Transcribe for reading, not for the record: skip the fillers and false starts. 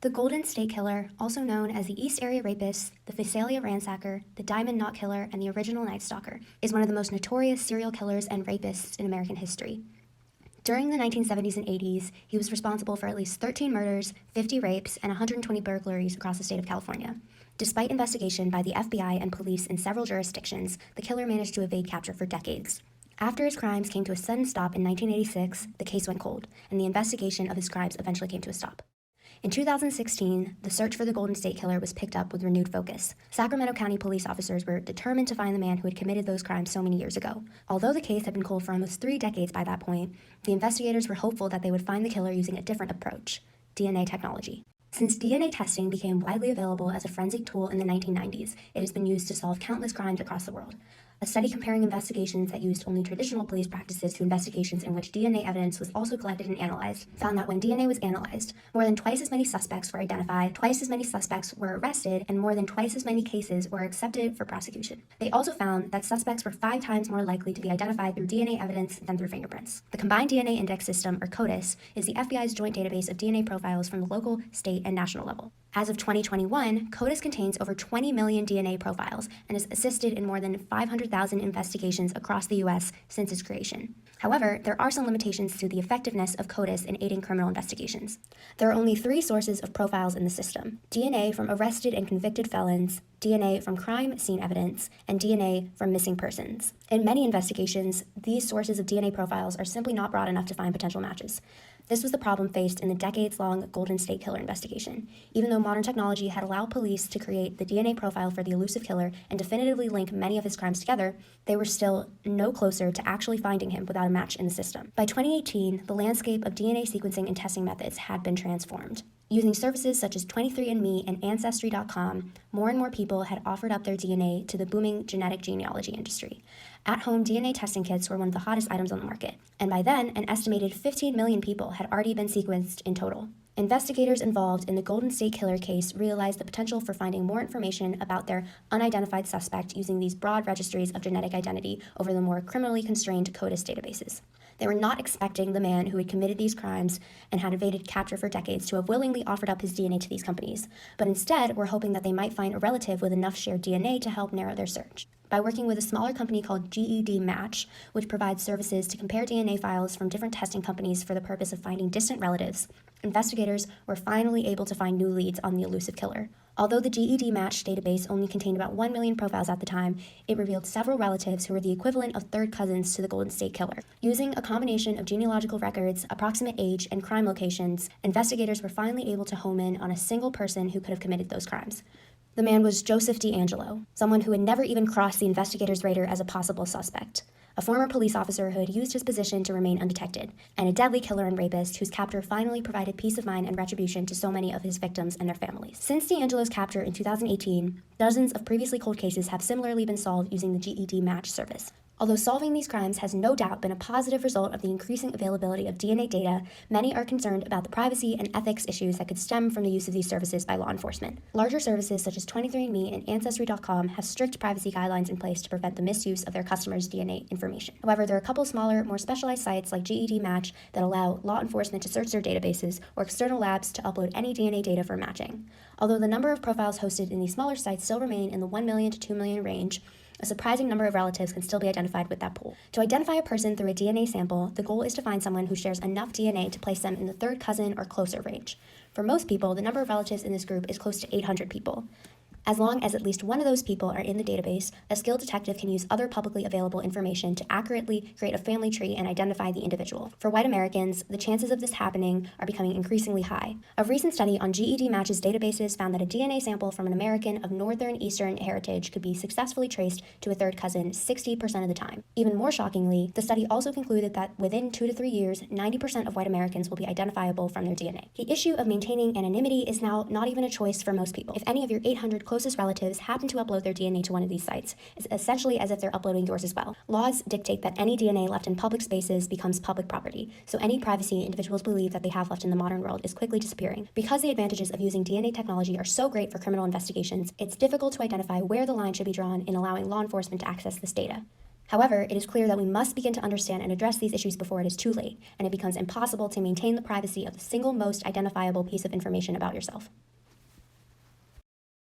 The Golden State Killer, also known as the East Area Rapist, the Visalia Ransacker, the Diamond Knot Killer, and the original Night Stalker, is one of the most notorious serial killers and rapists in American history. During the 1970s and 80s, he was responsible for at least 13 murders, 50 rapes, and 120 burglaries across the state of California. Despite investigation by the FBI and police in several jurisdictions, the killer managed to evade capture for decades. After his crimes came to a sudden stop in 1986, the case went cold, and the investigation of his crimes eventually came to a stop. In 2016, the search for the Golden State Killer was picked up with renewed focus. Sacramento County police officers were determined to find the man who had committed those crimes so many years ago. Although the case had been cold for almost 3 decades by that point, the investigators were hopeful that they would find the killer using a different approach: DNA technology. Since DNA testing became widely available as a forensic tool in the 1990s, it has been used to solve countless crimes across the world. A study comparing investigations that used only traditional police practices to investigations in which DNA evidence was also collected and analyzed found that when DNA was analyzed, more than twice as many suspects were identified, twice as many suspects were arrested, and more than twice as many cases were accepted for prosecution. They also found that suspects were 5 times more likely to be identified through DNA evidence than through fingerprints. The Combined DNA Index System, or CODIS, is the FBI's joint database of DNA profiles from the local, state, and national level. As of 2021, CODIS contains over 20 million DNA profiles and has assisted in more than 500,000 investigations across the U.S. since its creation. However, there are some limitations to the effectiveness of CODIS in aiding criminal investigations. There are only 3 sources of profiles in the system: DNA from arrested and convicted felons, DNA from crime scene evidence, and DNA from missing persons. In many investigations, these sources of DNA profiles are simply not broad enough to find potential matches. This was the problem faced in the decades-long Golden State Killer investigation. Even though modern technology had allowed police to create the DNA profile for the elusive killer and definitively link many of his crimes together, they were still no closer to actually finding him without a match in the system. By 2018, the landscape of DNA sequencing and testing methods had been transformed. Using services such as 23andMe and Ancestry.com, more and more people had offered up their DNA to the booming genetic genealogy industry. At-home DNA testing kits were one of the hottest items on the market, and by then, an estimated 15 million people had already been sequenced in total. Investigators involved in the Golden State Killer case realized the potential for finding more information about their unidentified suspect using these broad registries of genetic identity over the more criminally constrained CODIS databases. They were not expecting the man who had committed these crimes and had evaded capture for decades to have willingly offered up his DNA to these companies, but instead were hoping that they might find a relative with enough shared DNA to help narrow their search. By working with a smaller company called GED Match, which provides services to compare DNA files from different testing companies for the purpose of finding distant relatives, investigators were finally able to find new leads on the elusive killer. Although the GED Match database only contained about 1 million profiles at the time, it revealed several relatives who were the equivalent of third cousins to the Golden State Killer. Using a combination of genealogical records, approximate age, and crime locations, investigators were finally able to home in on a single person who could have committed those crimes. The man was Joseph DeAngelo, someone who had never even crossed the investigators' radar as a possible suspect. A former police officer who had used his position to remain undetected, and a deadly killer and rapist whose capture finally provided peace of mind and retribution to so many of his victims and their families. Since DeAngelo's capture in 2018, dozens of previously cold cases have similarly been solved using the GED Match service. Although solving these crimes has no doubt been a positive result of the increasing availability of DNA data, many are concerned about the privacy and ethics issues that could stem from the use of these services by law enforcement. Larger services such as 23andMe and Ancestry.com have strict privacy guidelines in place to prevent the misuse of their customers' DNA information. However, there are a couple smaller, more specialized sites like GED Match that allow law enforcement to search their databases or external labs to upload any DNA data for matching. Although the number of profiles hosted in these smaller sites still remain in the 1 million to 2 million range, a surprising number of relatives can still be identified with that pool. To identify a person through a DNA sample, the goal is to find someone who shares enough DNA to place them in the third cousin or closer range. For most people, the number of relatives in this group is close to 800 people. As long as at least one of those people are in the database, a skilled detective can use other publicly available information to accurately create a family tree and identify the individual. For white Americans, the chances of this happening are becoming increasingly high. A recent study on GED Match's databases found that a DNA sample from an American of Northern Eastern heritage could be successfully traced to a third cousin 60% of the time. Even more shockingly, the study also concluded that within 2 to 3 years, 90% of white Americans will be identifiable from their DNA. The issue of maintaining anonymity is now not even a choice for most people. If any of your 800 closest relatives happen to upload their DNA to one of these sites, it's essentially as if they're uploading yours as well. Laws dictate that any DNA left in public spaces becomes public property, so any privacy individuals believe that they have left in the modern world is quickly disappearing. Because the advantages of using DNA technology are so great for criminal investigations, it's difficult to identify where the line should be drawn in allowing law enforcement to access this data. However, it is clear that we must begin to understand and address these issues before it is too late, and it becomes impossible to maintain the privacy of the single most identifiable piece of information about yourself.